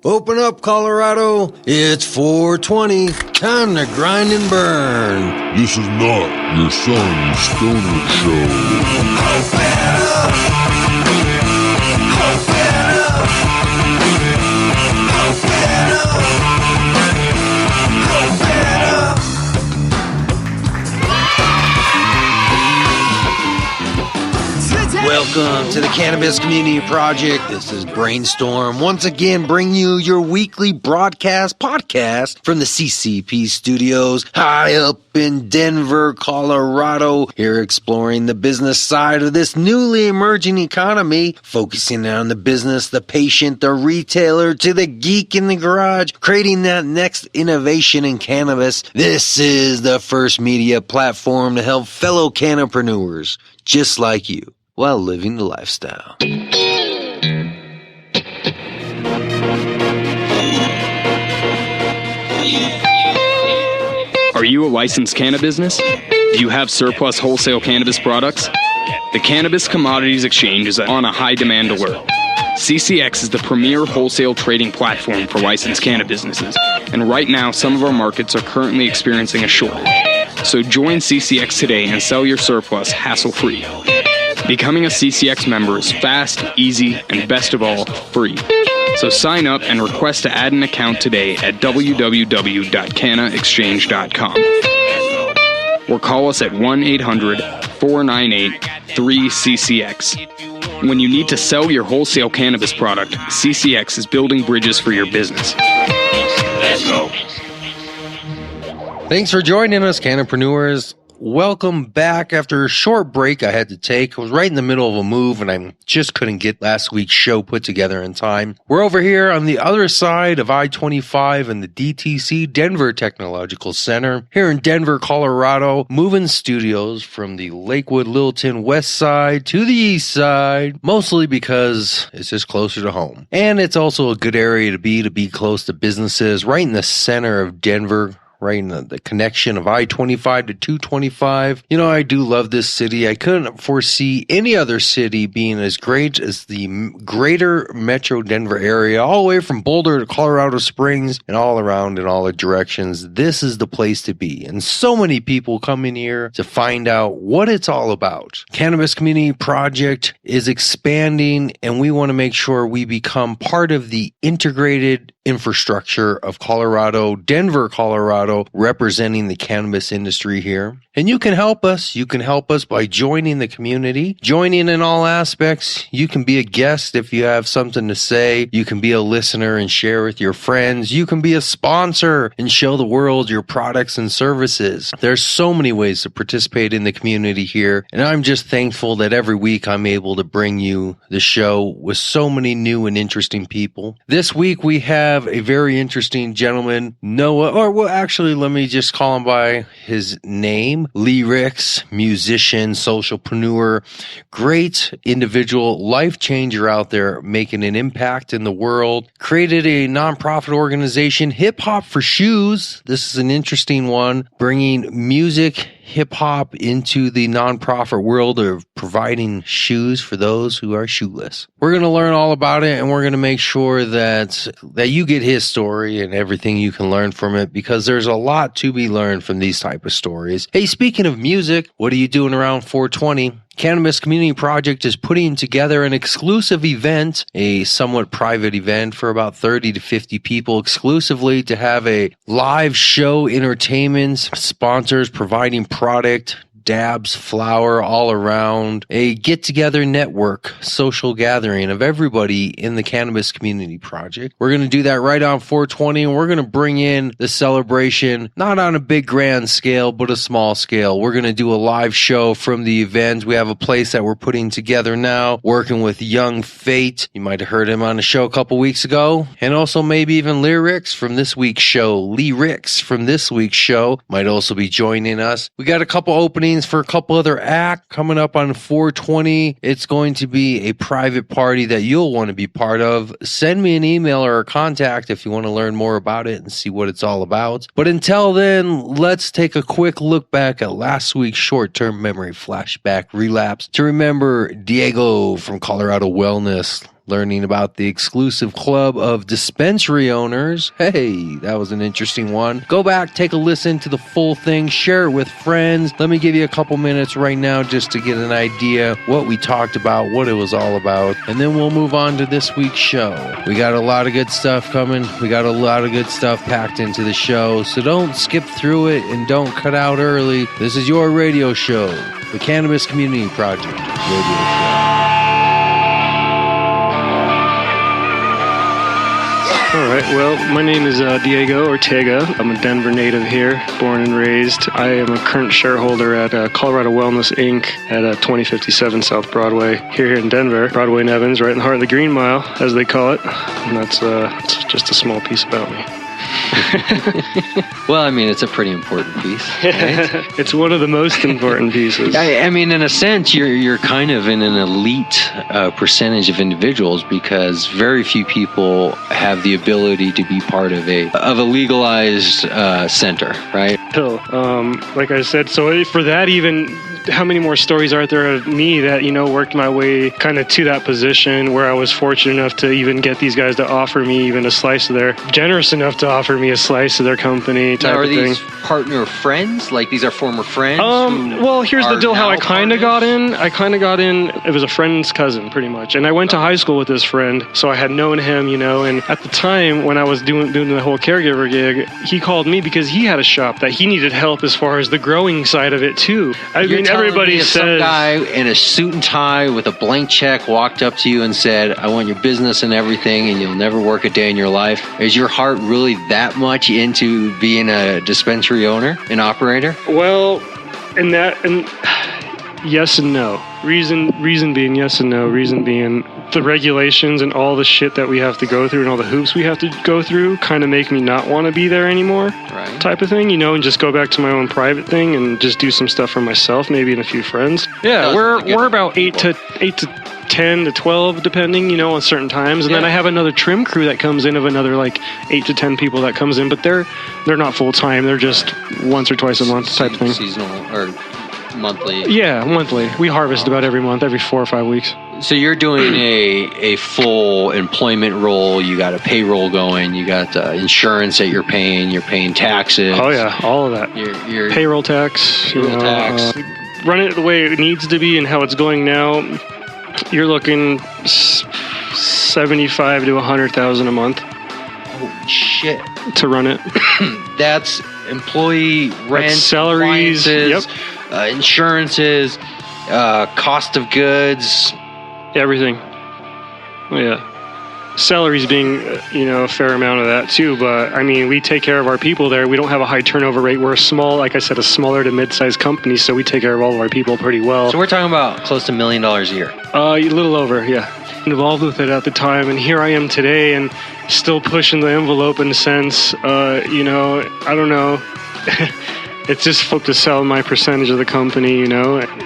Open up, Colorado. It's 420. Time to grind and burn. This is not your son's stoner show. Welcome to the Cannabis Community Project. This is Brainstorm. Once again, bring you your weekly podcast from the CCP studios high up in Denver, Colorado. Here exploring the business side of this newly emerging economy, focusing on the business, the patient, the retailer, to the geek in the garage, creating that next innovation in cannabis. This is the first media platform to help fellow cannapreneurs just like you while living the lifestyle. Are you a licensed cannabis business? Do you have surplus wholesale cannabis products? The Cannabis Commodities Exchange is on a high demand alert. CCX is the premier wholesale trading platform for licensed cannabis businesses, and right now some of our markets are currently experiencing a shortage. So join CCX today and sell your surplus hassle-free. Becoming a CCX member is fast, easy, and best of all, free. So sign up and request to add an account today at www.cannaexchange.com or call us at 1-800-498-3CCX. When you need to sell your wholesale cannabis product, CCX is building bridges for your business. Let's go. Thanks for joining us, cannapreneurs. Welcome back. After a short break I had to take, I was right in the middle of a move and I just couldn't get last week's show put together in time. We're over here on the other side of I-25 in the DTC Denver Technological Center here in Denver, Colorado, moving studios from the Lakewood, Littleton west side to the east side, mostly because it's just closer to home. And it's also a good area to be close to businesses, right in the center of Denver, right in the connection of I-25 to 225. You know, I do love this city. I couldn't foresee any other city being as great as the greater metro Denver area, all the way from Boulder to Colorado Springs and all around in all the directions. This is the place to be. And so many people come in here to find out what it's all about. Cannabis Community Project is expanding, and we want to make sure we become part of the integrated infrastructure of Colorado, Denver, Colorado, representing the cannabis industry here. And you can help us. You can help us by joining the community, joining in all aspects. You can be a guest if you have something to say. You can be a listener and share with your friends. You can be a sponsor and show the world your products and services. There's so many ways to participate in the community here. And I'm just thankful that every week I'm able to bring you the show with so many new and interesting people. This week we have a very interesting gentleman, Noah, or well, actually, let me just call him by his name, Lee Ricks, musician, socialpreneur, great individual, life changer out there, making an impact in the world, created a nonprofit organization, Hip Hop for Shoes. This is an interesting one, bringing music, hip hop into the nonprofit world of providing shoes for those who are shoeless. We're going to learn all about it, and we're going to make sure that you get his story and everything you can learn from it, because there's a lot to be learned from these type of stories. Hey, speaking of music, what are you doing around 420? Cannabis Community Project is putting together an exclusive event, a somewhat private event for about 30 to 50 people exclusively, to have a live show, entertainment, sponsors providing product, dabs, flower all around, a get-together network, social gathering of everybody in the Cannabis Community Project. We're going to do that right on 420, and we're going to bring in the celebration, not on a big grand scale, but a small scale. We're going to do a live show from the event. We have a place that we're putting together now, working with Young Fate. You might have heard him on the show a couple weeks ago, and also maybe even Lyrics from this week's show. Lee Ricks from this week's show might also be joining us. We got a couple openings for a couple other acts coming up on 420. It's going to be a private party that you'll want to be part of. Send me an email or a contact if you want to learn more about it and see what it's all about. But until then, let's take a quick look back at last week's short-term memory flashback relapse to remember Diego from Colorado Wellness. learning about the exclusive club of dispensary owners. Hey, that was an interesting one. Go back, take a listen to the full thing, share it with friends. Let me give you a couple minutes right now just to get an idea what we talked about, what it was all about, and then we'll move on to this week's show. We got a lot of good stuff coming. We got a lot of good stuff packed into the show, so don't skip through it and don't cut out early. This is your radio show, the Cannabis Community Project radio show. All right, well, my name is Diego Ortega. I'm a Denver native here, born and raised. I am a current shareholder at Colorado Wellness, Inc. at 2057 South Broadway here in Denver. Broadway and Evans, right in the heart of the Green Mile, as they call it. And that's it's just a small piece about me. Well, I mean, it's a pretty important piece, right? It's one of the most important pieces. I mean, in a sense, you're kind of in an elite percentage of individuals because very few people have the ability to be part of a legalized center, right? So, like I said, so for that, even how many more stories are there of me that, worked my way kind of to that position where I was fortunate enough to even get these guys to offer me even a slice of generous enough to offer me a slice of their company type now, of thing. Are these partner friends? Like these are former friends? Well, here's the deal how I kind of got in. It was a friend's cousin pretty much. And I went to high school with this friend. So I had known him, and at the time when I was doing the whole caregiver gig, he called me because he had a shop that he needed help as far as the growing side of it too. Everybody says some guy in a suit and tie with a blank check walked up to you and said, I want your business and everything, and you'll never work a day in your life. Is your heart really that much into being a dispensary owner, an operator? Well, and yes and no. Reason being yes and no. Reason being the regulations and all the shit that we have to go through and all the hoops we have to go through kind of make me not want to be there anymore, right? Type of thing, and just go back to my own private thing and just do some stuff for myself, maybe and a few friends. Yeah, we're about 8 to 10 to 12 depending, on certain times, and then I have another trim crew that comes in of another like 8 to 10 people that comes in, but they're not full time. They're just once or twice a month type thing. Seasonal or monthly? Yeah, monthly. We harvest about every month, every 4 or 5 weeks. So you're doing a full employment role. You got a payroll going. You got insurance that you're paying taxes. Oh yeah, all of that. Your payroll tax. Tax. Run it the way it needs to be and how it's going now. You're looking 75 to 100,000 a month. Holy shit! To run it. That's employee rent, that's salaries, insurances, cost of goods. Everything. Oh, yeah. Salaries being, a fair amount of that too. But I mean, we take care of our people there. We don't have a high turnover rate. We're like I said, a smaller to mid-sized company, so we take care of all of our people pretty well. So we're talking about close to $1 million a year. A little over, yeah. Involved with it at the time, and here I am today, and still pushing the envelope in a sense. I don't know. It's just flipped to sell my percentage of the company,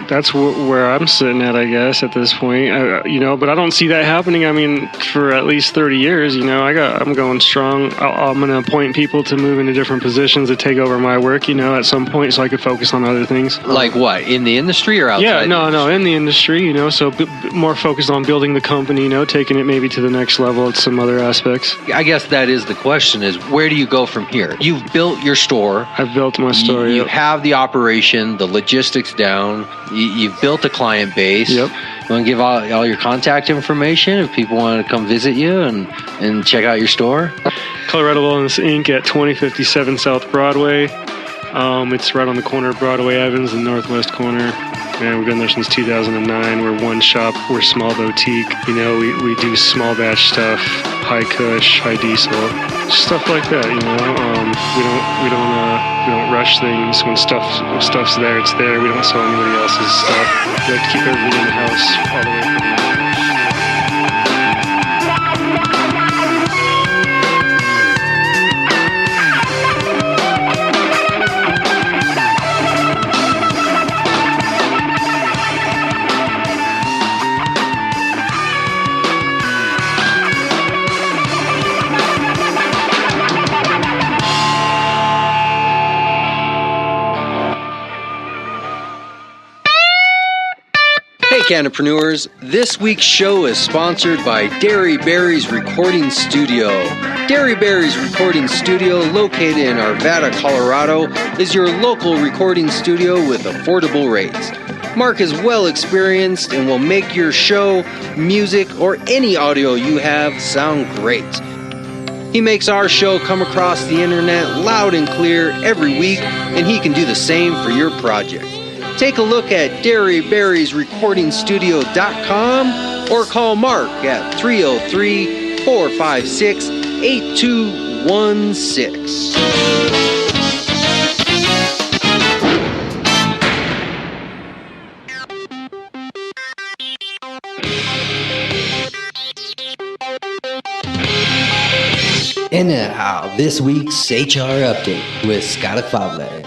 That's where I'm sitting at, I guess, at this point, But I don't see that happening. I mean, for at least 30 years, I'm going strong. I'm going to appoint people to move into different positions to take over my work, at some point, so I could focus on other things. Like what? In the industry or outside? Yeah, no, in the industry, So more focused on building the company, taking it maybe to the next level at some other aspects. I guess that is the question: is where do you go from here? You've built your store. I've built my store. You have the operation, the logistics down. You've built a client base. Yep. You want to give all your contact information if people want to come visit you and check out your store? Colorado Wellness Inc. at 2057 South Broadway. It's right on the corner of Broadway Evans, the northwest corner. Man, we've been there since 2009. We're one shop. We're small boutique. We do small batch stuff, high kush, high diesel, stuff like that. We don't rush things. When stuff's there, it's there. We don't sell anybody else's stuff. We like to keep everything in the house all the way from there. Hey, Cannapreneurs. This week's show is sponsored by Dairy Berry's Recording Studio. Dairy Berry's Recording Studio, located in Arvada, Colorado, is your local recording studio with affordable rates. Mark is well experienced and will make your show, music, or any audio you have sound great. He makes our show come across the internet loud and clear every week, and he can do the same for your project. Take a look at dairyberriesrecordingstudio.com or call Mark at 303-456-8216. And now, this week's HR Update with Scott Fable.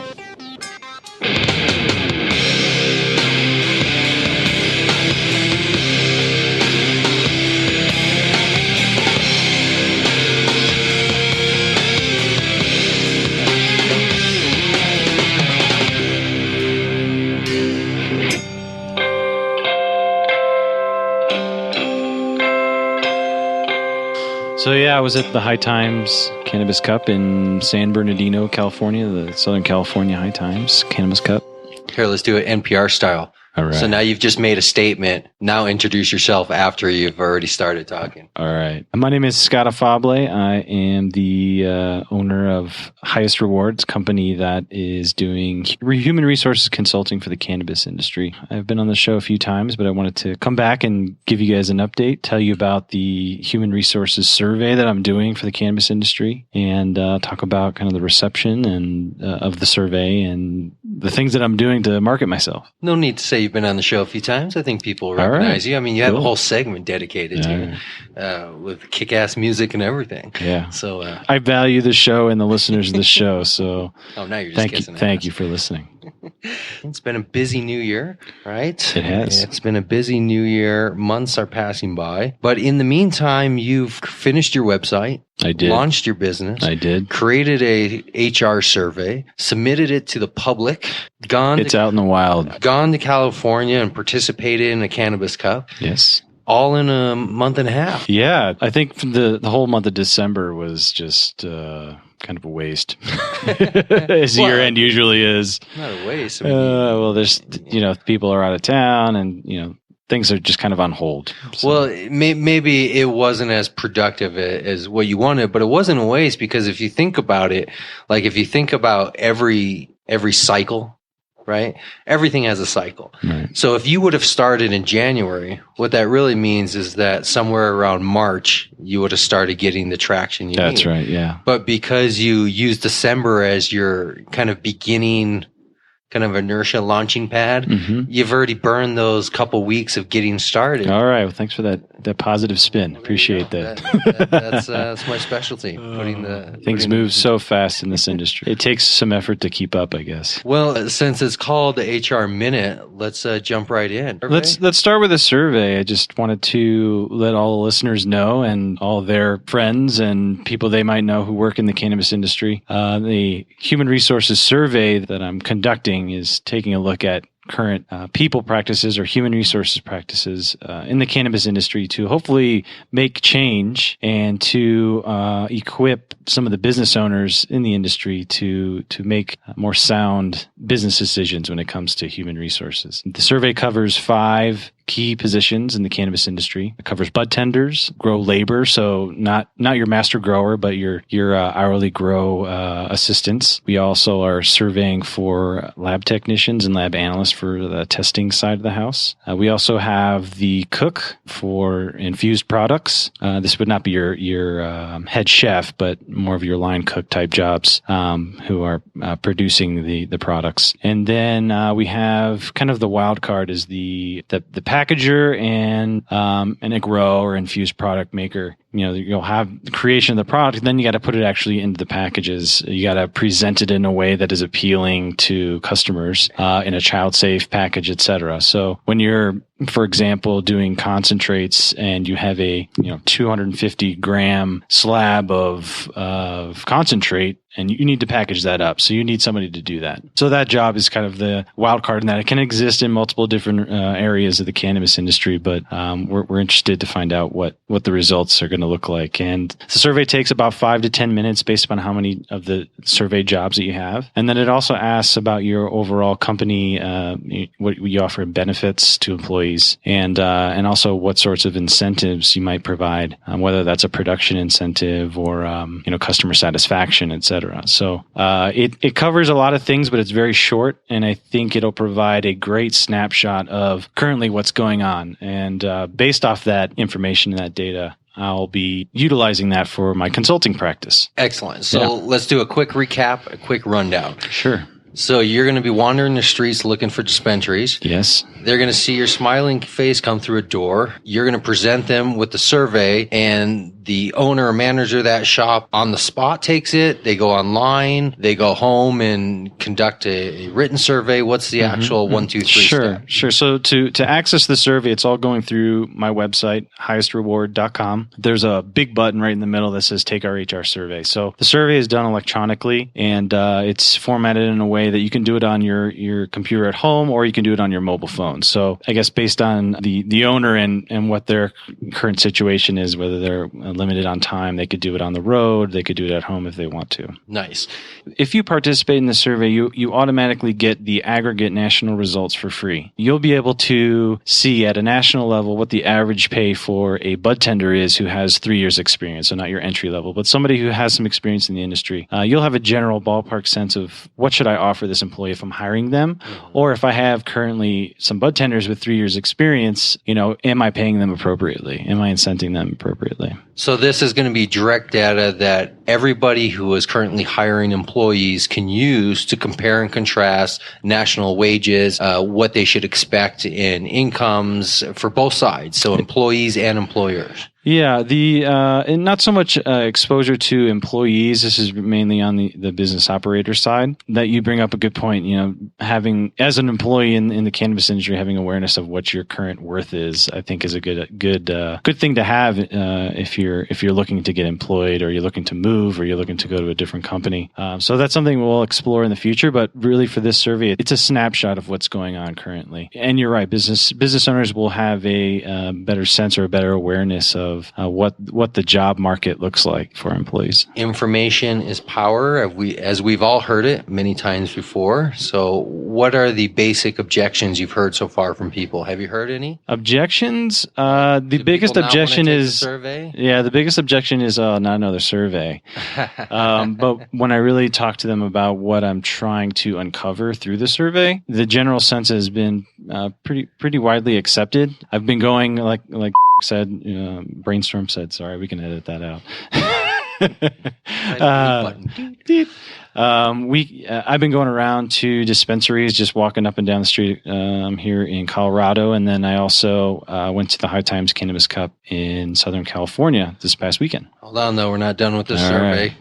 So yeah, I was at the High Times Cannabis Cup in San Bernardino, California, the Southern California High Times Cannabis Cup. Here, let's do it NPR style. All right. So now you've just made a statement. Now introduce yourself after you've already started talking. All right. My name is Scott Fable. I am the owner of Highest Rewards, company that is doing human resources consulting for the cannabis industry. I've been on the show a few times, but I wanted to come back and give you guys an update, tell you about the human resources survey that I'm doing for the cannabis industry, and talk about kind of the reception and of the survey and the things that I'm doing to market myself. No need to say you've been on the show a few times. I think people recognize you. I mean, you have a whole segment dedicated to with kick-ass music and everything. Yeah. So I value the show and the listeners of the show. So now you're just kissing ass. Thank you for listening. It's been a busy new year, right? It has. It's been a busy new year. Months are passing by. But in the meantime, you've finished your website. I did. Launched your business. I did. Created a HR survey. Submitted it to the public. It's out in the wild. Gone to California and participated in a Cannabis Cup. Yes. All in a month and a half. Yeah. I think the whole month of December was just kind of a waste. As year end usually is. Not a waste. Well, there's, people are out of town and, things are just kind of on hold. So. Well, maybe it wasn't as productive as what you wanted, but it wasn't a waste because if you think about it, like if you think about every cycle, right? Everything has a cycle. Right. So if you would have started in January, what that really means is that somewhere around March, you would have started getting the traction you need. That's right, yeah. But because you use December as your kind of beginning kind of inertia launching pad, you've already burned those couple weeks of getting started. All right. Well, thanks for that positive spin. Appreciate that. That's my specialty. Things move so fast in this industry. It takes some effort to keep up, I guess. Well, since it's called the HR Minute, let's jump right in. Let's start with a survey. I just wanted to let all the listeners know and all their friends and people they might know who work in the cannabis industry. The human resources survey that I'm conducting is taking a look at current people practices or human resources practices in the cannabis industry to hopefully make change and to equip some of the business owners in the industry to make more sound business decisions when it comes to human resources. The survey covers 5 key positions in the cannabis industry. It covers bud tenders, grow labor, so not your master grower, but your hourly grow assistants. We also are surveying for lab technicians and lab analysts for the testing side of the house. We also have the cook for infused products. This would not be your head chef, but more of your line cook type jobs who are producing the products. And then we have kind of the wild card is the packager and a grow or infused product maker. You'll have the creation of the product, then you got to put it actually into the packages. You got to present it in a way that is appealing to customers in a child safe package, etc. So when you're for example, doing concentrates and you have a 250 gram slab of concentrate, and you need to package that up. So you need somebody to do that. So that job is kind of the wild card in that it can exist in multiple different areas of the cannabis industry, but we're interested to find out what the results are going to look like. And the survey takes about 5 to 10 minutes based upon how many of the survey jobs that you have. And then it also asks about your overall company, what you offer in benefits to employees, and also what sorts of incentives you might provide, whether that's a production incentive or customer satisfaction, et cetera. So it covers a lot of things, but it's very short, and I think it'll provide a great snapshot of currently what's going on. And based off that information and that data, I'll be utilizing that for my consulting practice. Excellent. So let's do a quick recap, a quick rundown. Sure. So you're going to be wandering the streets looking for dispensaries. Yes. They're going to see your smiling face come through a door. You're going to present them with the survey, and the owner or manager of that shop on the spot takes it. They go online. They go home and conduct a written survey. What's the actual 1, 2, 3 step? Sure. So to access the survey, it's all going through my website, highеstreward.com. There's a big button right in the middle that says Take Our HR Survey. So the survey is done electronically, and it's formatted in a way that you can do it on your computer at home, or you can do it on your mobile phone. So I guess based on the owner and what their current situation is, whether they're limited on time, they could do it on the road, they could do it at home if they want to. Nice. If you participate in the survey, you automatically get the aggregate national results for free. You'll be able to see at a national level what the average pay for a bud tender is who has 3 years experience, so not your entry level, but somebody who has some experience in the industry. You'll have a general ballpark sense of what should I offer this employee if I'm hiring them, or if I have currently some bud tenders with 3 years experience, am I paying them appropriately? Am I incenting them appropriately? So this is going to be direct data that everybody who is currently hiring employees can use to compare and contrast national wages, what they should expect in incomes for both sides, so employees and employers. Yeah, and not so much exposure to employees. This is mainly on the business operator side. That you bring up a good point. Having as an employee in the cannabis industry, having awareness of what your current worth is, I think, is a good thing to have if you're looking to get employed, or you're looking to move, or you're looking to go to a different company. So that's something we'll explore in the future. But really, for this survey, it's a snapshot of what's going on currently. And you're right, business owners will have a better sense or a better awareness of what the job market looks like for employees. Information is power, as we've all heard it many times before. So what are the basic objections you've heard so far from people? Have you heard any? Objections? The biggest objection is survey? Yeah, the biggest objection is not another survey. But when I really talk to them about what I'm trying to uncover through the survey, the general sense has been pretty widely accepted. I've been going like said, Brainstorm said, sorry, we can edit that out. I've been going around to dispensaries, just walking up and down the street here in Colorado, and then I also went to the High Times Cannabis Cup in Southern California this past weekend. Hold on, though, we're not done with this survey. Right.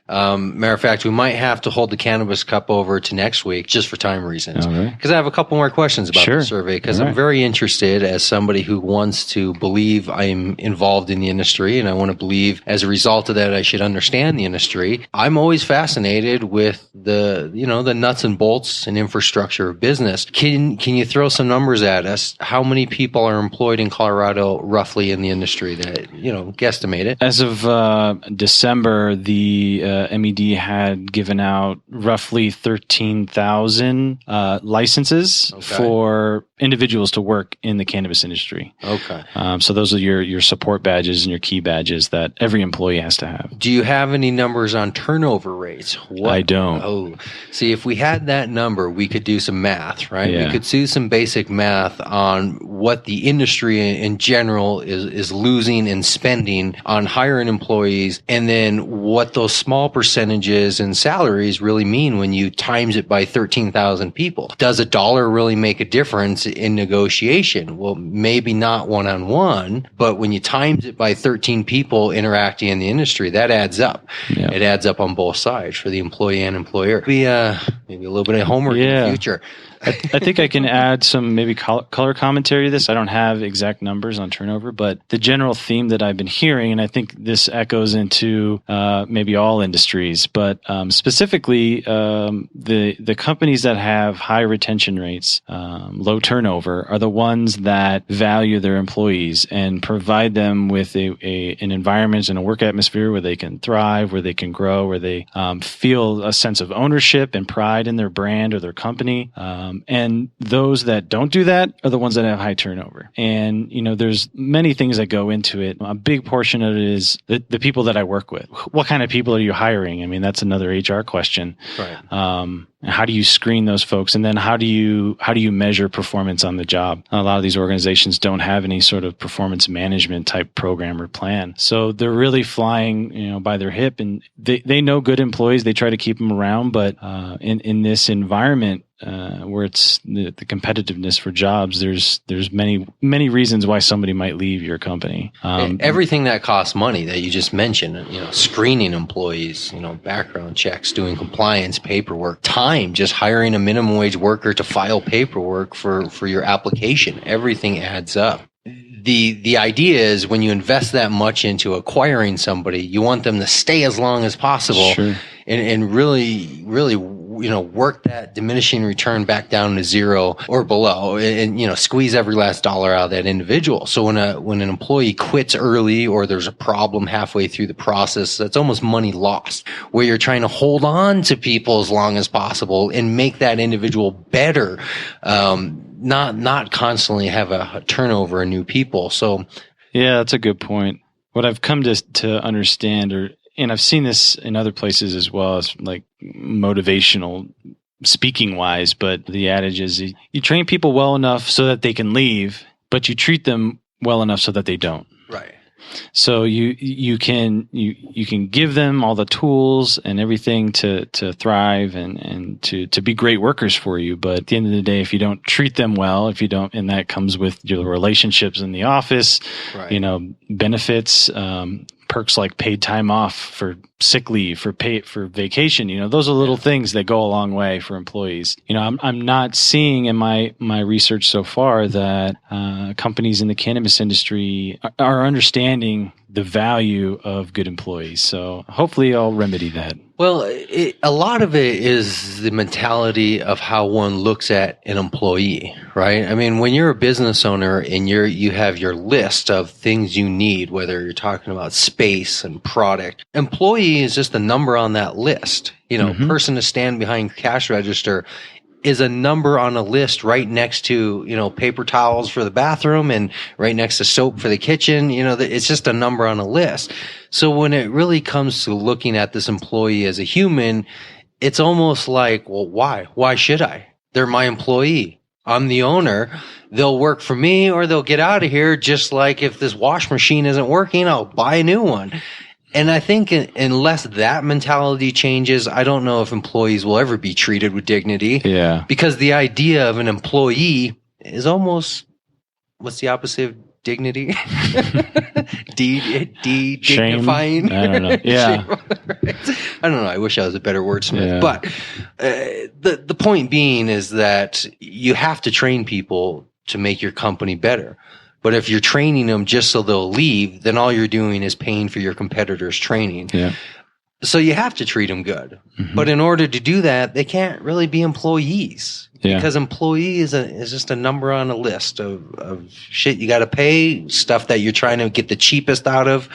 Matter of fact, we might have to hold the Cannabis Cup over to next week just for time reasons. Because I have a couple more questions about the survey, because I'm very interested as somebody who wants to believe I'm involved in the industry, and I want to believe as a result of that I should understand the industry. I'm always fascinated with the nuts and bolts and infrastructure of business. Can you throw some numbers at us? How many people are employed in Colorado roughly in the industry that, guesstimate it? As of December, the MED had given out roughly 13,000 licenses for individuals to work in the cannabis industry. Okay. So those are your support badges and your key badges that every employee has to have. Do you have any numbers on turnover rates? I don't. Oh, see, if we had that number, we could do some math, right? Yeah. We could do some basic math on what the industry in general is losing and spending on hiring employees, and then what those small percentages and salaries really mean when you times it by 13,000 people. Does a dollar really make a difference in negotiation? Well, maybe not one-on-one, but when you times it by 13 people interacting in the industry, that adds up. Yeah. It adds up on both sides for the employee and employer. Maybe a little bit of homework in the future. I think I can add some maybe color commentary to this. I don't have exact numbers on turnover, but the general theme that I've been hearing, and I think this echoes into maybe all industries, but specifically the companies that have high retention rates, low turnover, are the ones that value their employees and provide them with an environment and a work atmosphere where they can thrive, where they can grow, where they feel a sense of ownership and pride in their brand or their company. And those that don't do that are the ones that have high turnover. And, there's many things that go into it. A big portion of it is the people that I work with. What kind of people are you hiring? I mean, that's another HR question. Right. How do you screen those folks? And then how do you measure performance on the job? A lot of these organizations don't have any sort of performance management type program or plan. So they're really flying, by their hip, and they know good employees. They try to keep them around. But in this environment, where it's the competitiveness for jobs, there's many reasons why somebody might leave your company. Everything that costs money that you just mentioned, screening employees, background checks, doing compliance, paperwork, time, just hiring a minimum wage worker to file paperwork for your application. Everything adds up. The idea is when you invest that much into acquiring somebody, you want them to stay as long as possible. Sure. And really, work that diminishing return back down to zero or below, and squeeze every last dollar out of that individual. So when an employee quits early or there's a problem halfway through the process, that's almost money lost. Where you're trying to hold on to people as long as possible and make that individual better, not constantly have a turnover of new people. So yeah, that's a good point. What I've come to understand, and I've seen this in other places as well, as like motivational speaking wise, but the adage is you train people well enough so that they can leave, but you treat them well enough so that they don't. right. So you can give them all the tools and everything to thrive and to be great workers for you. But at the end of the day, if you don't treat them well, and that comes with your relationships in the office, Right. Benefits, perks like paid time off for sick leave, for vacation, those are little things that go a long way for employees. I'm not seeing in my research so far that companies in the cannabis industry are understanding the value of good employees. So hopefully I'll remedy that. Well, a lot of it is the mentality of how one looks at an employee, right? I mean, when you're a business owner and you have your list of things you need, whether you're talking about space and product, employee is just a number on that list. Person to stand behind cash register is a number on a list right next to, paper towels for the bathroom and right next to soap for the kitchen. It's just a number on a list. So when it really comes to looking at this employee as a human, it's almost like, well, why? Why should I? They're my employee. I'm the owner. They'll work for me or they'll get out of here. Just like if this wash machine isn't working, I'll buy a new one. And I think unless that mentality changes, I don't know if employees will ever be treated with dignity. Yeah. Because the idea of an employee is almost, what's the opposite of dignity? Dignifying. I don't know. Yeah. Right. I don't know. I wish I was a better wordsmith. Yeah. But the point being is that you have to train people to make your company better. But if you're training them just so they'll leave, then all you're doing is paying for your competitors' training. Yeah. So you have to treat them good. Mm-hmm. But in order to do that, they can't really be employees. Yeah. Because employee is just a number on a list of shit you got to pay, stuff that you're trying to get the cheapest out of,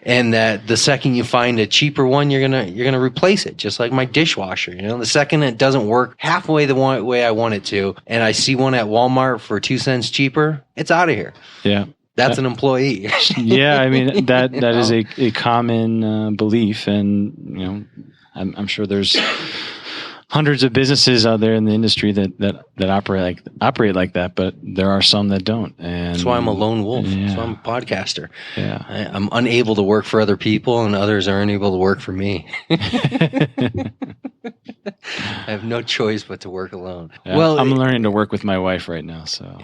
and that the second you find a cheaper one, you're gonna replace it. Just like my dishwasher, the second it doesn't work halfway the way I want it to, and I see one at Walmart for 2 cents cheaper, it's out of here. Yeah. That's an employee. Yeah, I mean that is a common belief, and I'm sure there's hundreds of businesses out there in the industry that operate like that, but there are some that don't. And that's why I'm a lone wolf. Yeah. That's why I'm a podcaster. Yeah, I'm unable to work for other people, and others are unable to work for me. I have no choice but to work alone. Yeah, well, I'm learning to work with my wife right now. So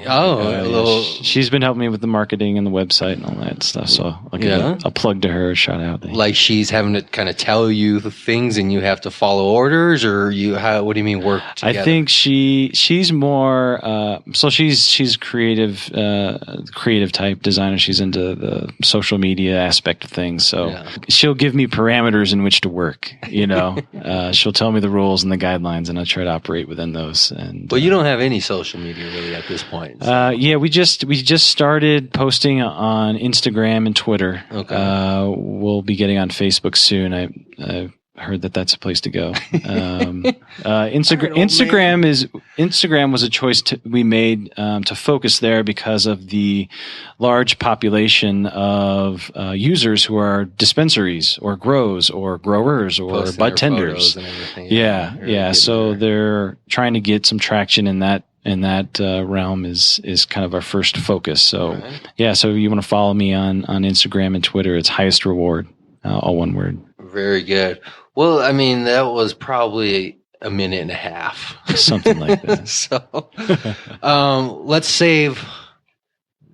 she's been helping me with the marketing and the website and all that stuff. So I'll give a plug to her, a shout out. Like she's having to kind of tell you the things, and you have to follow orders, or What do you mean work together? I think she's more so she's creative type designer. She's into the social media aspect of things. So she'll give me parameters in which to work. She'll tell me the rules and the guidelines, and I try to operate within those. And you don't have any social media really at this point. So. We just started posting on Instagram and Twitter. Okay. We'll be getting on Facebook soon. I heard that's a place to go. Instagram was a choice we made to focus there because of the large population of users who are dispensaries or grows or growers or Posting bud their tenders. photos and everything. Yeah. So they're trying to get some traction in that. Realm is kind of our first focus. So so you want to follow me on Instagram and Twitter, it's Highest Reward, all one word. Very good. Well, I mean, that was probably a minute and a half. Something like that. So let's save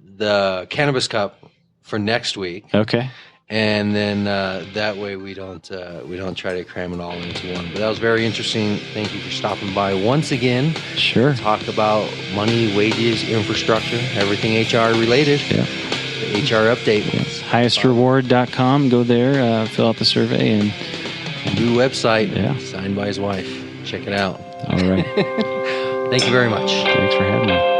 the Cannabis Cup for next week. Okay. And then that way we don't try to cram it all into one. But that was very interesting. Thank you for stopping by once again. Sure. Talk about money, wages, infrastructure, everything HR related. Yeah. The HR update. Yes. HighestReward.com. Go there, fill out the survey, and new website. Yeah. Signed by his wife. Check it out. All right. Thank you very much. Thanks for having me.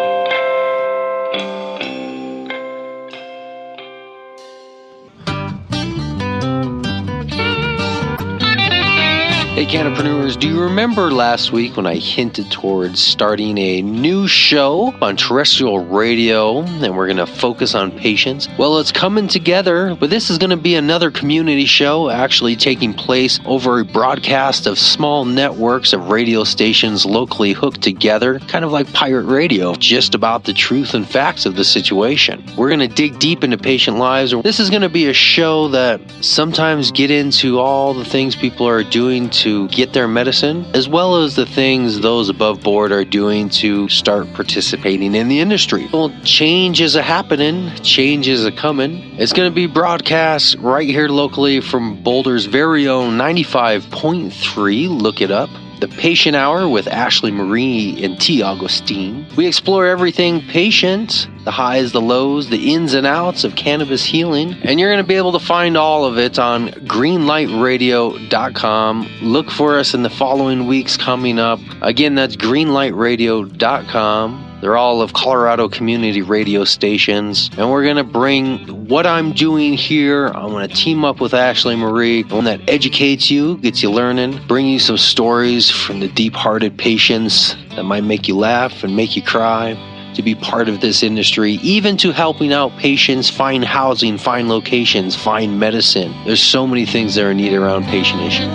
Hey, Cannapreneurs, do you remember last week when I hinted towards starting a new show on terrestrial radio and we're going to focus on patients? Well, it's coming together, but this is going to be another community show actually taking place over a broadcast of small networks of radio stations locally hooked together, kind of like pirate radio, just about the truth and facts of the situation. We're going to dig deep into patient lives. This is going to be a show that sometimes get into all the things people are doing to get their medicine, as well as the things those above board are doing to start participating in the industry. Well, change is a happening, change is a coming. It's going to be broadcast right here locally from Boulder's very own 95.3. Look it up. The Patient Hour with Ashley Marie and T. Augustine. We explore everything patient, the highs, the lows, the ins and outs of cannabis healing. And you're going to be able to find all of it on greenlightradio.com. Look for us in the following weeks coming up. Again, that's greenlightradio.com. They're all of Colorado community radio stations. And we're going to bring what I'm doing here. I'm going to team up with Ashley Marie, one that educates you, gets you learning, bring you some stories from the deep-hearted patients that might make you laugh and make you cry, to be part of this industry, even to helping out patients find housing, find locations, find medicine. There's so many things that are needed around patient issues.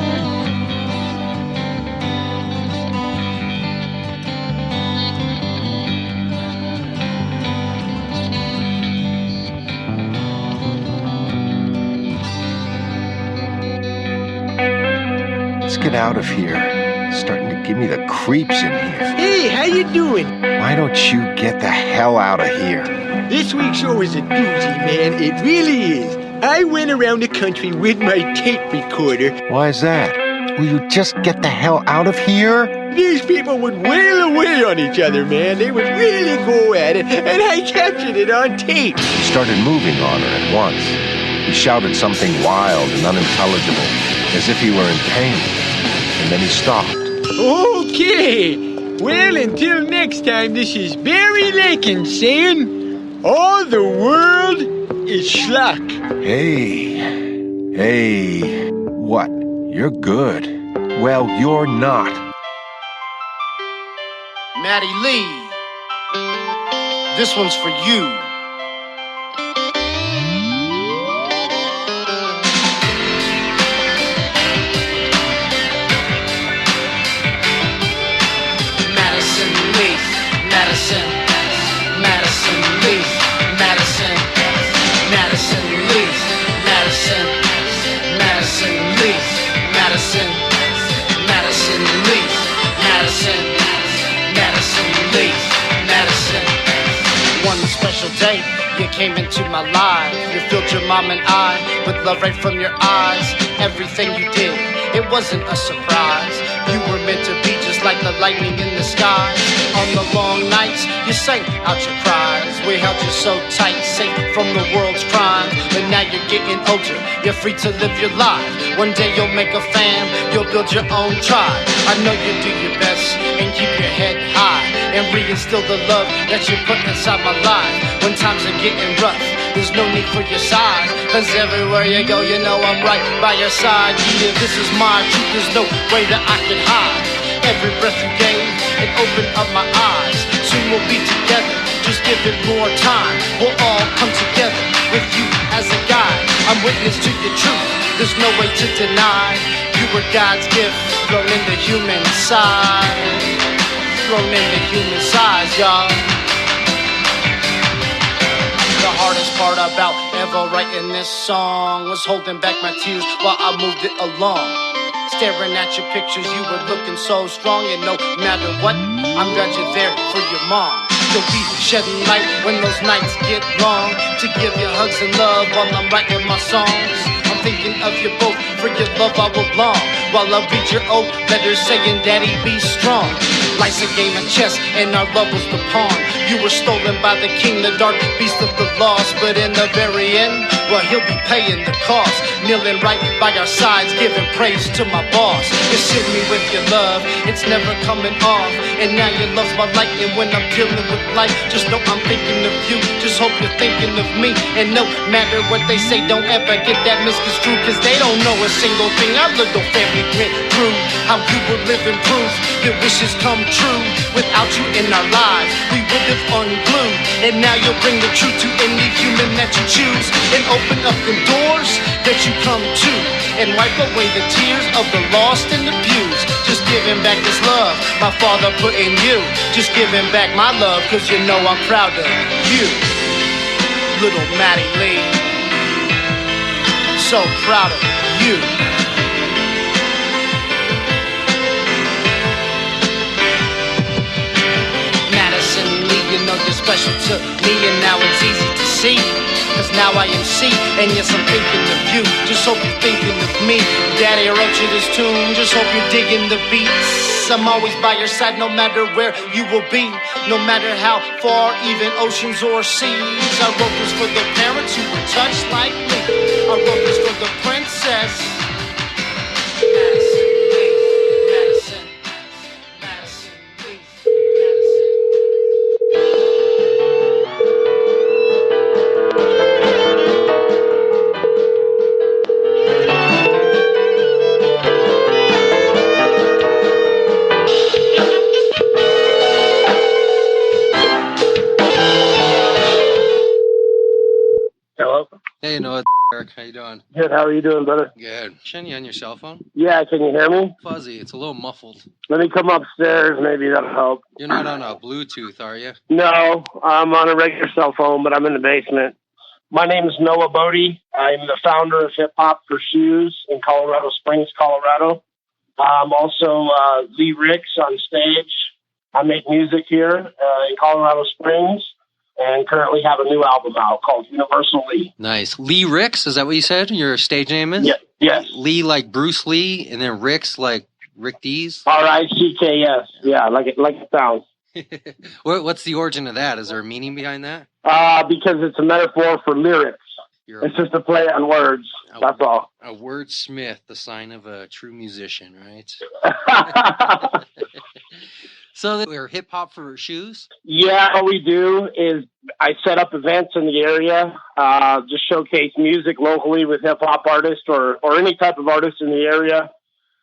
Let's get out of here. It's starting to give me the creeps in here. Hey, how you doing? Why don't you get the hell out of here? This week's show is a doozy, man. It really is. I went around the country with my tape recorder. Why is that? Will you just get the hell out of here? These people would wail away on each other, man. They would really go at it, and I captured it on tape. He started moving on her at once. He shouted something wild and unintelligible, as if he were in pain. And then he stopped. Okay. Well, until next time, this is Barry Lakin saying, all the world is schlock. Hey. What? You're good. Well, you're not. Maddie Lee, this one's for you. Day, you came into my life. You filled your mom and I with love right from your eyes. Everything you did, it wasn't a surprise. You were meant to be just just like the lightning in the sky. On the long nights, you sang out your cries. We held you so tight, safe from the world's crimes. But now you're getting older, you're free to live your life. One day you'll make a fam, you'll build your own tribe. I know you do your best and keep your head high and reinstill the love that you put inside my life. When times are getting rough, there's no need for your size, cause everywhere you go, you know I'm right by your side. Yeah, this is my truth, there's no way that I can hide. Every breath you gave, it opened up my eyes. Soon we'll be together, just give it more time. We'll all come together with you as a guide. I'm witness to your truth, there's no way to deny. You were God's gift, thrown into human size. Thrown into human size, y'all. The hardest part about ever writing this song was holding back my tears while I moved it along. Staring at your pictures, you were looking so strong. And no matter what, I'm glad you're there for your mom. You'll be shedding light when those nights get long, to give you hugs and love while I'm writing my songs. I'm thinking of you both, for your love I will long, while I read your old letters saying, Daddy, be strong. Life's a game of chess, and our love was the pawn. You were stolen by the king, the dark beast of the lost. But in the very end, well, he'll be paying the cost. Kneeling right by our sides, giving praise to my boss. You sealed me with your love, it's never coming off. And now your love's my light, and when I'm dealing with life, just know I'm thinking of you. Just hope you're thinking of me. And no matter what they say, don't ever get that misconstrued, cause they don't know a single thing our little family went through. How you were living proof your wishes come true. Without you in our lives, we would have unglued. And now you'll bring the truth to any human that you choose, and open up the doors that you come to, and wipe away the tears of the lost and abused. Just giving back this love my father put in you. Just giving back my love, cause you know I'm proud of you. Little Maddie Lee, so proud of you. You know you're special to me, and now it's easy to see, cause now I am C, and yes, I'm thinking of you. Just hope you're thinking of me. Daddy wrote you this tune, just hope you're digging the beats. I'm always by your side, no matter where you will be, no matter how far, even oceans or seas. I wrote this for the parents who were touched like me. I wrote this for the princess. Madison Lee, Madison, Madison Lee, Madison. Hello? Hey, Noah, Eric, how you doing? Good, how are you doing, brother? Good. Shouldn't you on your cell phone? Yeah, can you hear me? Fuzzy, it's a little muffled. Let me come upstairs, maybe that'll help. You're not on a Bluetooth, are you? No, I'm on a regular cell phone, but I'm in the basement. My name is Noah Bodie. I'm the founder of Hip Hop for Shoes in Colorado Springs, Colorado. I'm also Lee Ricks on stage. I make music here in Colorado Springs, and currently have a new album out called Universal Lee. Nice. Lee Ricks, is that what you said your stage name is? Yeah, yes. Lee like Bruce Lee, and then Ricks like Rick Dees? R-I-C-K-S. Yeah, like it sounds. What's the origin of that? Is there a meaning behind that? Because it's a metaphor for lyrics. It's just a play on words. That's all. A wordsmith, the sign of a true musician, right? So we're hip hop for shoes? Yeah, what we do is I set up events in the area, just showcase music locally with hip hop artists or any type of artist in the area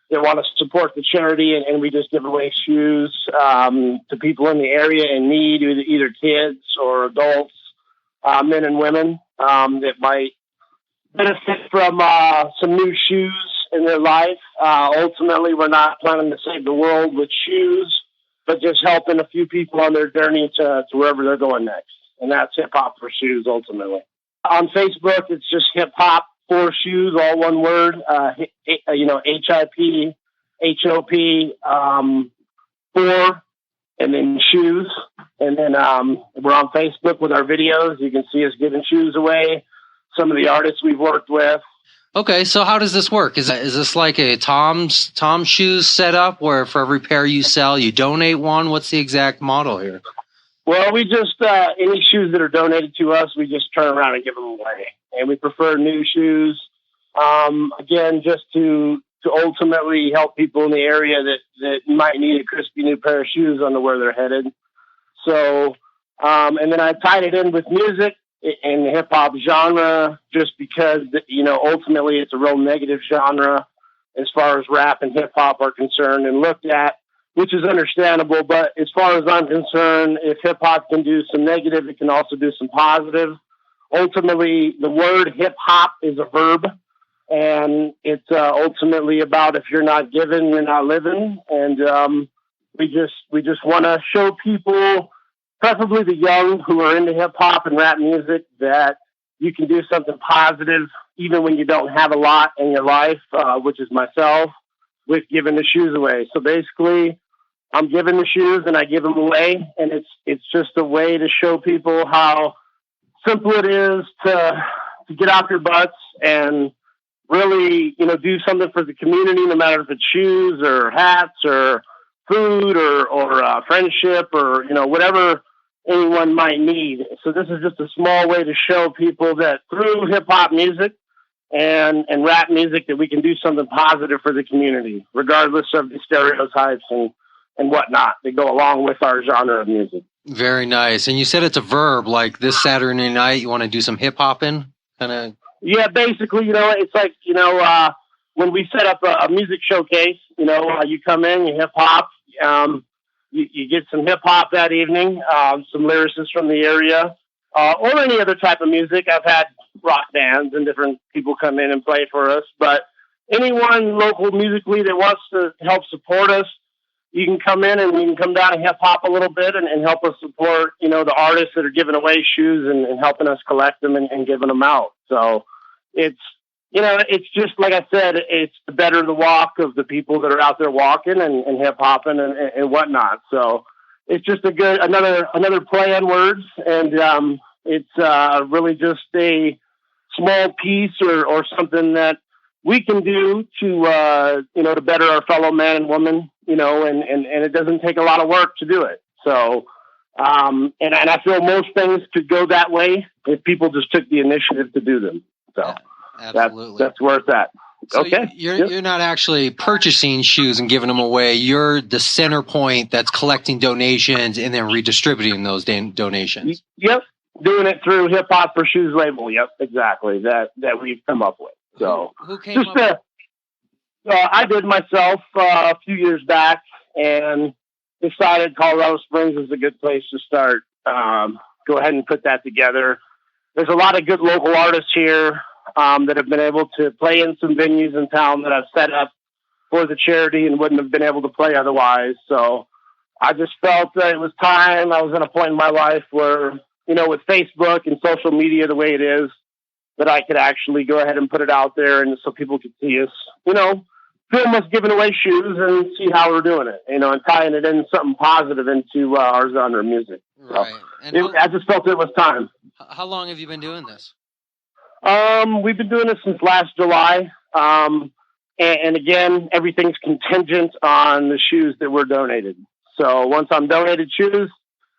that want to support the charity, and we just give away shoes to people in the area in need, either kids or adults, men and women that might benefit from some new shoes in their life. Ultimately, we're not planning to save the world with shoes, but just helping a few people on their journey to wherever they're going next. And that's Hip Hop for Shoes, ultimately. On Facebook, it's just Hip Hop for Shoes, all one word, HIP, HOP, for, and then shoes. And then we're on Facebook with our videos. You can see us giving shoes away, some of the artists we've worked with. Okay, so how does this work? Is this like a Tom's shoes setup where for every pair you sell, you donate one? What's the exact model here? Well, we just any shoes that are donated to us, we just turn around and give them away, and we prefer new shoes. Again, just to ultimately help people in the area that might need a crispy new pair of shoes on to where they're headed. So, and then I tied it in with music and the hip hop genre, just because ultimately it's a real negative genre as far as rap and hip hop are concerned and looked at, which is understandable. But as far as I'm concerned, if hip hop can do some negative, it can also do some positive. Ultimately, the word hip hop is a verb, and it's ultimately about if you're not giving, you're not living. And we just want to show people, preferably the young who are into hip hop and rap music, that you can do something positive even when you don't have a lot in your life, which is myself, with giving the shoes away. So basically, I'm giving the shoes and I give them away, and it's just a way to show people how simple it is to get off your butts and really, do something for the community, no matter if it's shoes or hats or food or friendship or, whatever anyone might need. So this is just a small way to show people that through hip hop music and rap music that we can do something positive for the community, regardless of the stereotypes and whatnot that go along with our genre of music. Very nice. And you said it's a verb, like this Saturday night, you want to do some hip hopping? Kind of. Yeah, basically, it's like, when we set up a music showcase, you come in, you hip hop, you get some hip hop that evening, some lyricists from the area, or any other type of music. I've had rock bands and different people come in and play for us, but anyone local musically that wants to help support us, you can come in and you can come down and hip hop a little bit and help us support, the artists that are giving away shoes and helping us collect them and giving them out. So it's just like I said, it's the better the walk of the people that are out there walking and hip hopping and whatnot. So it's just another play on words, and it's really just a small piece or something that we can do to to better our fellow man and woman, and it doesn't take a lot of work to do it. So and I feel most things could go that way if people just took the initiative to do them. So that's where it's at. So okay. You're not actually purchasing shoes and giving them away. You're the center point that's collecting donations and then redistributing those donations. Yep. Doing it through Hip Hop for Shoes label. Yep. Exactly. That we've come up with. So who came up I did myself a few years back and decided Colorado Springs is a good place to start. Go ahead and put that together. There's a lot of good local artists here that have been able to play in some venues in town that I've set up for the charity and wouldn't have been able to play otherwise. So I just felt that it was time. I was at a point in my life where, with Facebook and social media the way it is, that I could actually go ahead and put it out there and so people could see us, film us giving away shoes and see how we're doing it, and tying it in something positive into our genre of music. Right. So I just felt it was time. How long have you been doing this? We've been doing this since last July. And again, everything's contingent on the shoes that were donated. So once I'm donated shoes,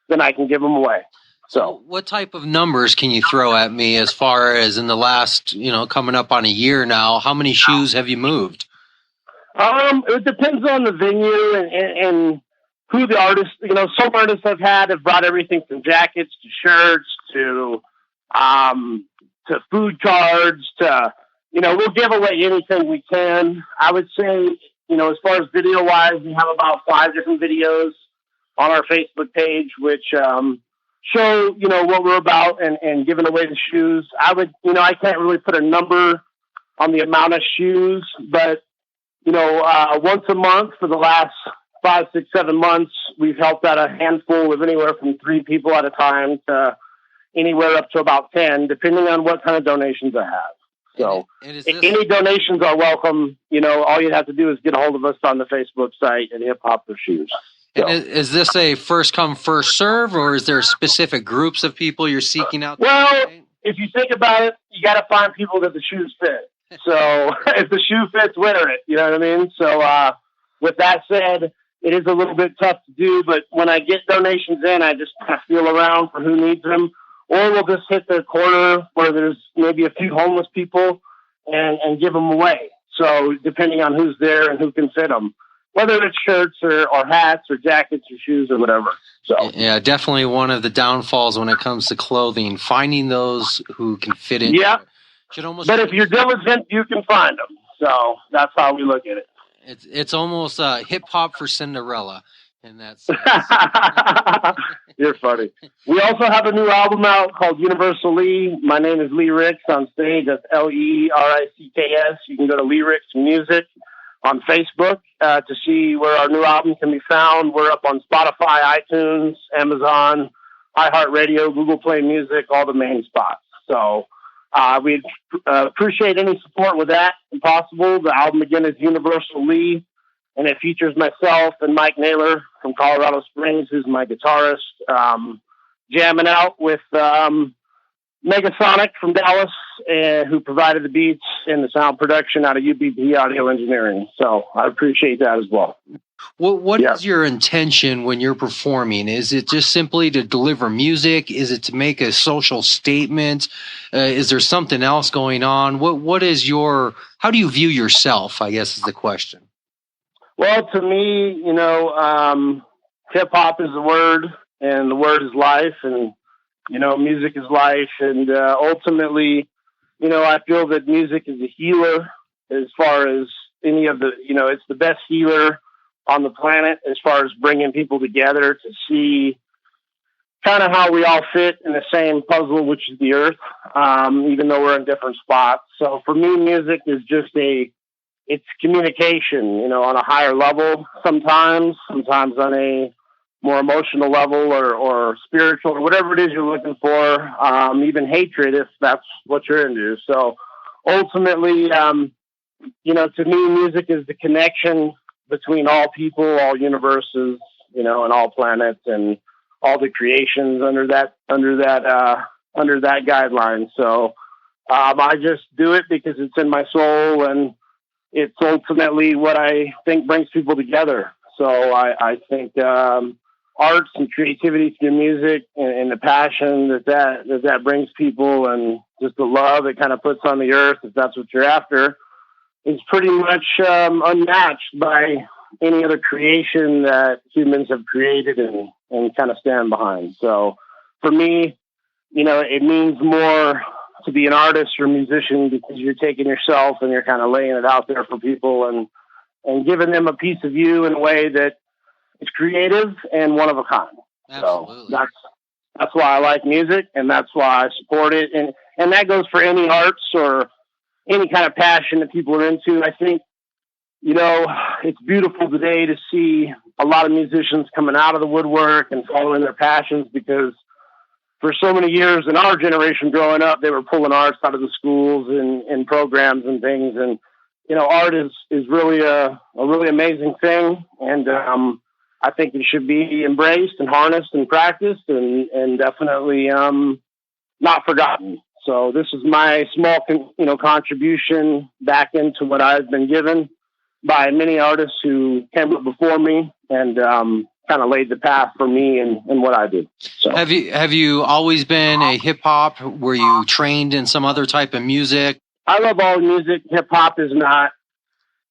then I can give them away. So what type of numbers can you throw at me as far as in the last, coming up on a year now, how many shoes have you moved? It depends on the venue and who the artist, some artists I've had have brought everything from jackets to shirts to food cards to, we'll give away anything we can. I would say, as far as video wise, we have about 5 different videos on our Facebook page, which, show, what we're about and giving away the shoes. I can't really put a number on the amount of shoes, but, once a month for the last 5, 6, 7 months, we've helped out a handful of anywhere from 3 people at a time to anywhere up to about 10, depending on what kind of donations I have. So any donations are welcome. All you have to do is get a hold of us on the Facebook site at Hip Hop for Shoes. So. And is this a first come, first serve, or is there specific groups of people you're seeking out? Well, if you think about it, you got to find people that the shoes fit. So if the shoe fits, wear it. You know what I mean? So with that said, it is a little bit tough to do, but when I get donations in, I just kind of feel around for who needs them, or we'll just hit the corner where there's maybe a few homeless people and give them away. So depending on who's there and who can fit them, whether it's shirts or hats or jackets or shoes or whatever. So yeah, definitely one of the downfalls when it comes to clothing, finding those who can fit in. Yeah. Should almost But if you're diligent, you can find them. So that's how we look at it. It's almost hip hop for Cinderella in that sense. You're funny. We also have a new album out called Universal Lee. My name is Lee Ricks on stage. That's Lericks. You can go to Lee Ricks Music on Facebook to see where our new album can be found. We're up on Spotify, iTunes, Amazon, iHeartRadio, Google Play Music, all the main spots. So we'd appreciate any support with that if possible. The album, again, is Universal Lee, and it features myself and Mike Naylor from Colorado Springs, who's my guitarist, jamming out with Megasonic from Dallas, who provided the beats and the sound production out of UBP Audio Engineering. So I appreciate that as well. What is your intention when you're performing? Is it just simply to deliver music? Is it to make a social statement? Is there something else going on? What is how do you view yourself, I guess is the question. Well, to me, hip hop is the word, and the word is life, and music is life. And ultimately, I feel that music is a healer as far as any of the, it's the best healer on the planet as far as bringing people together to see kind of how we all fit in the same puzzle, which is the earth, even though we're in different spots. So for me, music is just it's communication, on a higher level sometimes on a more emotional level or spiritual or whatever it is you're looking for, even hatred if that's what you're into. So ultimately, to me, music is the connection between all people, all universes, and all planets and all the creations under that guideline. So I just do it because it's in my soul, and it's ultimately what I think brings people together. So I think arts and creativity through music and the passion that brings people, and just the love it kind of puts on the earth, if that's what you're after, is pretty much unmatched by any other creation that humans have created and kind of stand behind. So for me, it means more to be an artist or musician because you're taking yourself and you're kind of laying it out there for people and giving them a piece of you in a way that is creative and one of a kind. Absolutely. So that's why I like music, and that's why I support it. And that goes for any arts or any kind of passion that people are into. I think, it's beautiful today to see a lot of musicians coming out of the woodwork and following their passions, because for so many years in our generation growing up, they were pulling arts out of the schools and programs and things. And, art is really a really amazing thing. And I think it should be embraced and harnessed and practiced and definitely not forgotten. So this is my small, contribution back into what I've been given by many artists who came up before me and kind of laid the path for me and what I do. So have you always been a hip hop? Were you trained in some other type of music? I love all music. Hip hop is not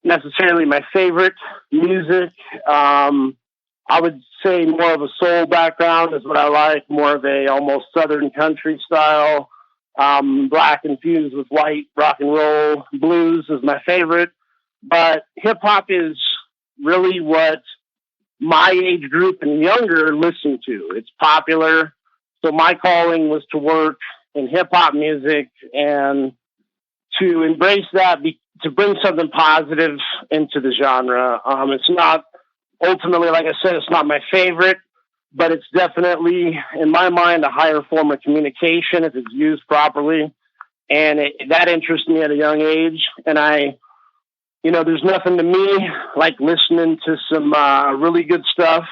necessarily my favorite music. I would say more of a soul background is what I like, more of a almost Southern country style, black infused with white, rock and roll. Blues is my favorite, but hip hop is really what my age group and younger listen to. It's popular. So my calling was to work in hip hop music and to embrace that, to bring something positive into the genre. It's not ultimately, like I said, it's not my favorite, but it's definitely, in my mind, a higher form of communication if it's used properly. And that interests me at a young age. And there's nothing to me like listening to some really good stuff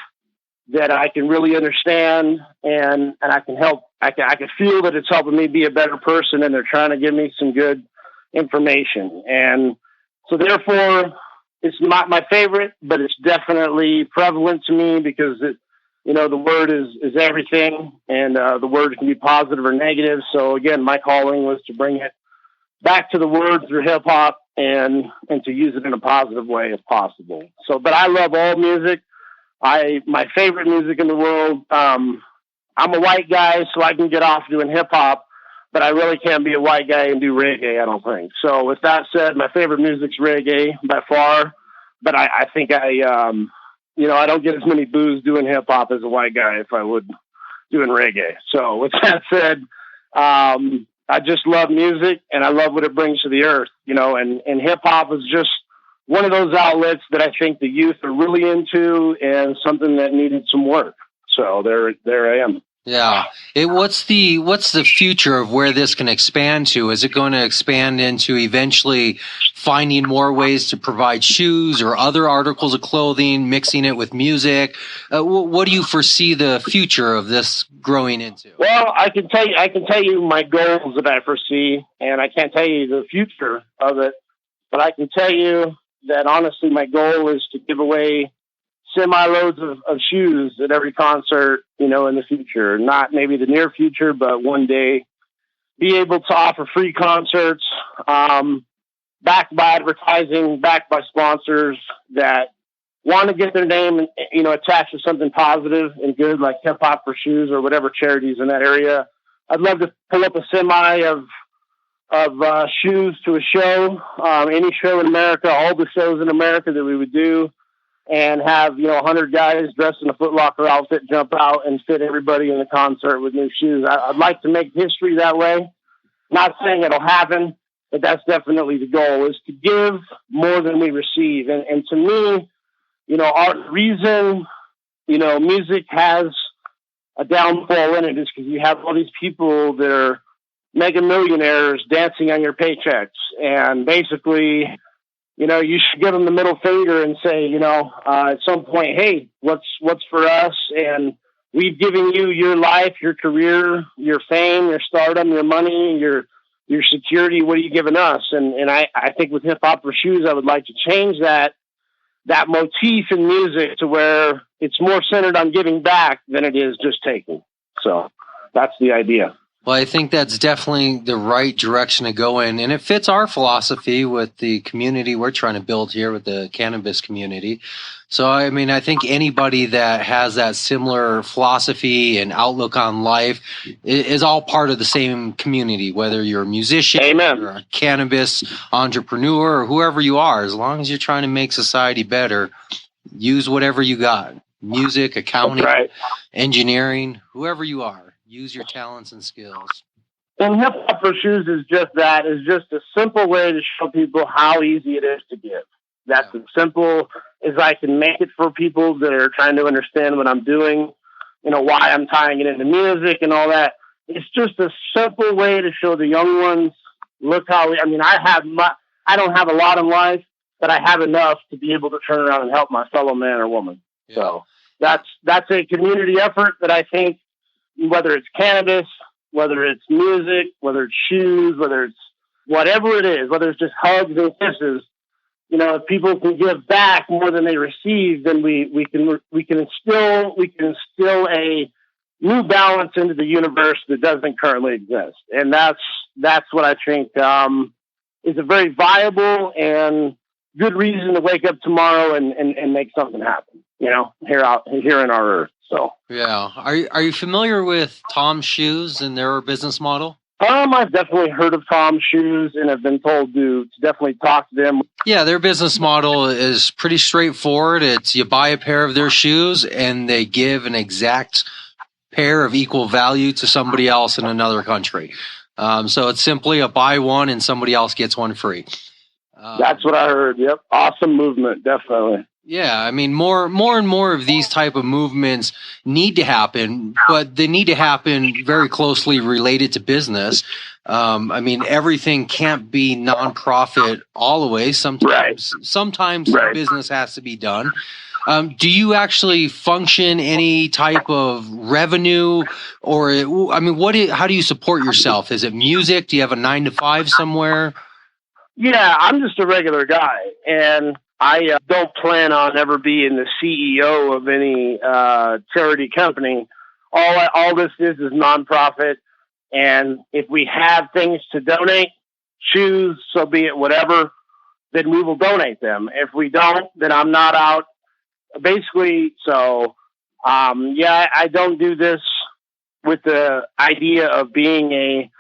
that I can really understand and I can help. I can feel that it's helping me be a better person, and they're trying to give me some good information. And so therefore it's not my favorite, but it's definitely prevalent to me because the word is everything, and the word can be positive or negative. So again, my calling was to bring it back to the word through hip hop and to use it in a positive way if possible. So, but I love all music. My favorite music in the world. I'm a white guy, so I can get off doing hip hop, but I really can't be a white guy and do reggae, I don't think. So with that said, my favorite music's reggae by far, but I think I don't get as many boos doing hip hop as a white guy if I would doing reggae. So with that said, I just love music and I love what it brings to the earth, and hip hop is just one of those outlets that I think the youth are really into and something that needed some work. So there I am. Yeah. What's the future of where this can expand to? Is it going to expand into eventually finding more ways to provide shoes or other articles of clothing, mixing it with music? What do you foresee the future of this growing into? Well, I can tell you my goals that I foresee, and I can't tell you the future of it, but I can tell you that honestly, my goal is to give away semi-loads of shoes at every concert, in the future. Not maybe the near future, but one day be able to offer free concerts, backed by advertising, backed by sponsors that want to get their name, attached to something positive and good, like Hip Hop for Shoes or whatever charities in that area. I'd love to pull up a semi of shoes to a show, any show in America, all the shows in America that we would do, and have 100 guys dressed in a Foot Locker outfit jump out and fit everybody in the concert with new shoes. I'd like to make history that way. Not saying it'll happen, but that's definitely the goal, is to give more than we receive. And to me, our reason music has a downfall in it is because you have all these people that are mega millionaires dancing on your paychecks, and basically you should give them the middle finger and say, at some point, hey, what's for us? And we've given you your life, your career, your fame, your stardom, your money, your security. What are you giving us? And I think with Hip Hop for Shoes, I would like to change that motif in music to where it's more centered on giving back than it is just taking. So that's the idea. Well, I think that's definitely the right direction to go in, and it fits our philosophy with the community we're trying to build here with the cannabis community. So, I mean, I think anybody that has that similar philosophy and outlook on life is all part of the same community, whether you're a musician, Amen, or a cannabis entrepreneur, or whoever you are. As long as you're trying to make society better, use whatever you got. Music, accounting, right, engineering, whoever you are. Use your talents and skills. And Hip Hop for Shoes is just that, is just a simple way to show people how easy it is to give. That's as simple as I can make it for people that are trying to understand what I'm doing, why I'm tying it into music and all that. It's just a simple way to show the young ones, look how, I don't have a lot in life, but I have enough to be able to turn around and help my fellow man or woman. Yeah. So that's a community effort that I think, whether it's cannabis, whether it's music, whether it's shoes, whether it's whatever it is, whether it's just hugs and kisses, if people can give back more than they receive, then we can instill a new balance into the universe that doesn't currently exist. And that's what I think is a very viable and good reason to wake up tomorrow and make something happen, here in our earth. So yeah, are you familiar with Tom's Shoes and their business model? I've definitely heard of Tom's Shoes and have been told to definitely talk to them. Yeah, their business model is pretty straightforward. It's you buy a pair of their shoes and they give an exact pair of equal value to somebody else in another country. So it's simply a buy one and somebody else gets one free. That's what I heard. Yep. Awesome movement. Definitely. Yeah, I mean, more and more of these type of movements need to happen, but they need to happen very closely related to business. Everything can't be nonprofit all the way. Sometimes business has to be done. Do you actually function any type of revenue, or how do you support yourself? Is it music? Do you have a 9 to 5 somewhere? Yeah, I'm just a regular guy, and I don't plan on ever being the CEO of any charity company. All this is nonprofit, and if we have things to donate, shoes, so be it, whatever, then we will donate them. If we don't, then I'm not out. Basically, so yeah, I don't do this with the idea of being a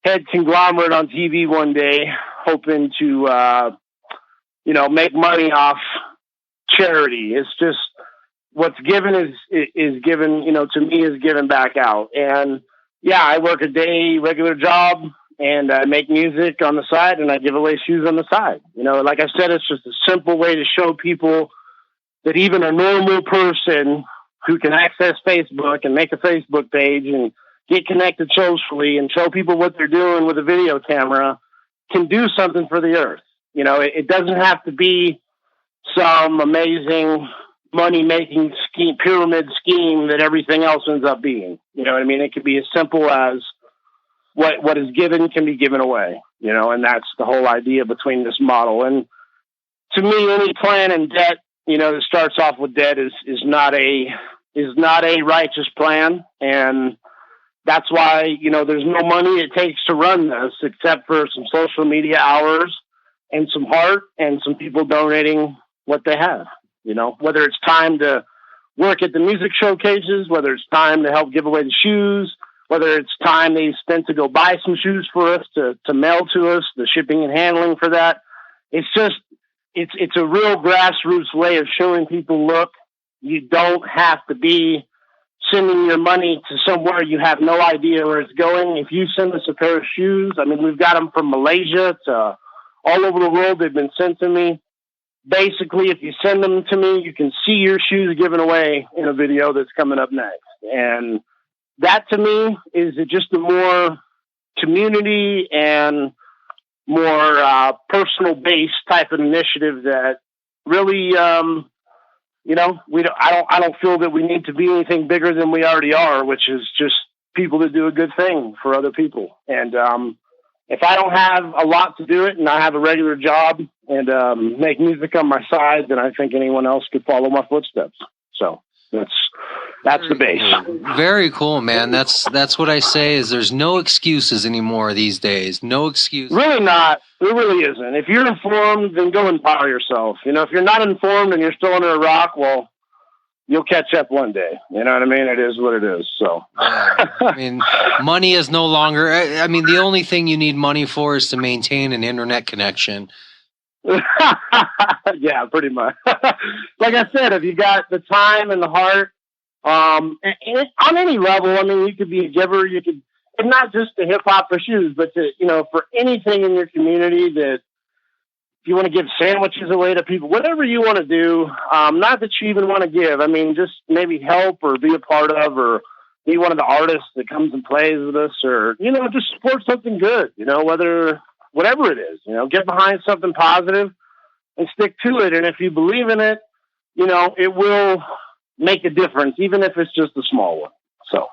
head conglomerate on TV one day, hoping to make money off charity. It's just what's given is given, to me, is given back out. And yeah, I work a day regular job, and I make music on the side, and I give away shoes on the side. Like I said, it's just a simple way to show people that even a normal person who can access Facebook and make a Facebook page and get connected socially and show people what they're doing with a video camera can do something for the earth. It doesn't have to be some amazing money-making scheme, pyramid scheme that everything else ends up being. You know what I mean? It could be as simple as what is given can be given away, and that's the whole idea between this model. And to me, any plan in debt, that starts off with debt is not a righteous plan. And that's why, there's no money it takes to run this except for some social media hours and some heart and some people donating what they have, whether it's time to work at the music showcases, whether it's time to help give away the shoes, whether it's time they spent to go buy some shoes for us to mail to us, the shipping and handling for that. It's just, it's a real grassroots way of showing people, look, you don't have to be sending your money to somewhere you have no idea where it's going. If you send us a pair of shoes, I mean, we've got them from Malaysia to all over the world. They've been sent to me. Basically, if you send them to me, you can see your shoes given away in a video that's coming up next. And that, to me, is just a more community and more personal-based type of initiative that really, I don't feel that we need to be anything bigger than we already are, which is just people that do a good thing for other people. And if I don't have a lot to do it and I have a regular job and make music on my side, then I think anyone else could follow my footsteps. So that's the base. Very cool, man. That's what I say is there's no excuses anymore these days. No excuses. Really not. There really isn't. If you're informed, then go empower yourself. If you're not informed and you're still under a rock, well, you'll catch up one day. You know what I mean? It is what it is. So, I mean, money is no longer, I mean, the only thing you need money for is to maintain an internet connection. Yeah, pretty much. Like I said, if you got the time and the heart, and on any level, I mean, you could be a giver. You could, and not just to hip hop for shoes, but to, for anything in your community that if you want to give sandwiches away to people, whatever you want to do, not that you even want to give. I mean, just maybe help or be a part of, or be one of the artists that comes and plays with us, or, just support something good, whatever it is, get behind something positive and stick to it. And if you believe in it, it will make a difference, even if it's just a small one. So,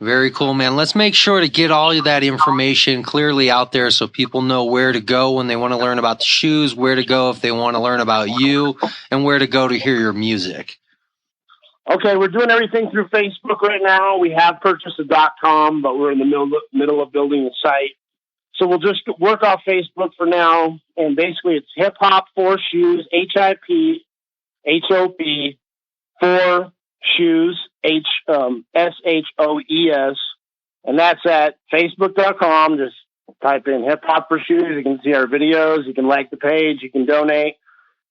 Very cool, man. Let's make sure to get all of that information clearly out there so people know where to go when they want to learn about the shoes, where to go if they want to learn about you, and where to go to hear your music. Okay, we're doing everything through Facebook right now. We have purchased a .com, but we're in the middle of building the site. So we'll just work off Facebook for now. And basically it's Hip Hop for Shoes, HIP, HOP, for Shoes, SHOES. And that's at Facebook.com. Just type in Hip Hop for Shoes. You can see our videos. You can like the page. You can donate.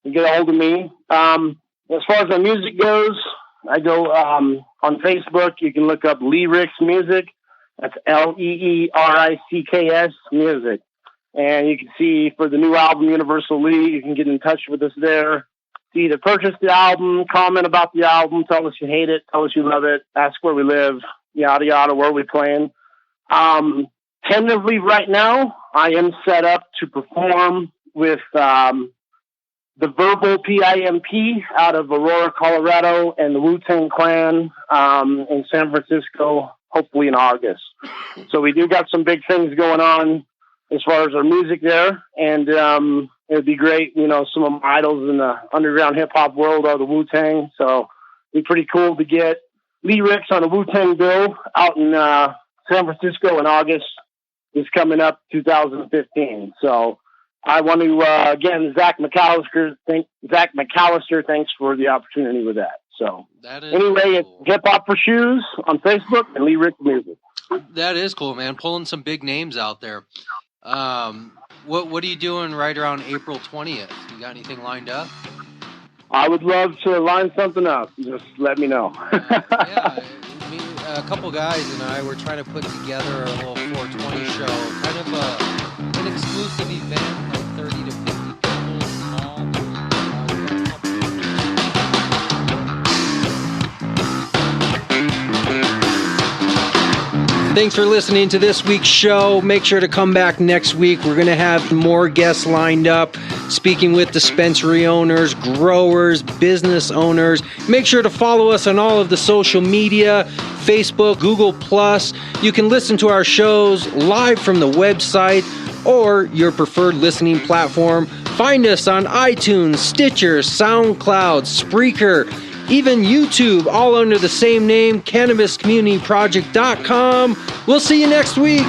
You get a hold of me. As far as my music goes, I go on Facebook. You can look up Lyrics Music. That's LEERICKS Music. And you can see for the new album, Universal Lee, you can get in touch with us there. To either purchase the album, comment about the album, tell us you hate it, tell us you love it, ask where we live, yada, yada, where we playing. Tentatively right now, I am set up to perform with the Verbal PIMP out of Aurora, Colorado, and the Wu-Tang Clan in San Francisco, hopefully in August. So we do got some big things going on. as far as our music there. And it'd be great, some of my idols in the underground hip-hop world are the Wu-Tang. So it'd be pretty cool to get Lee Ricks on a Wu-Tang bill out in San Francisco in August. Is coming up 2015. So I want to, again, Zach McAllister, thanks for the opportunity with that. So anyway, cool. It's Hip Hop for Shoes on Facebook and Lee Ricks Music. That is cool, man. Pulling some big names out there. What are you doing right around April 20th? You got anything lined up? I would love to line something up. Just let me know. A couple guys and I were trying to put together a little 420 show, kind of an exclusive event, like 30 to 50 people small. Thanks for listening to this week's show. Make sure to come back next week. We're going to have more guests lined up, speaking with dispensary owners, growers, business owners. Make sure to follow us on all of the social media, Facebook, Google+. You can listen to our shows live from the website or your preferred listening platform. Find us on iTunes, Stitcher, SoundCloud, Spreaker, even YouTube, all under the same name, CannabisCommunityProject.com. We'll see you next week.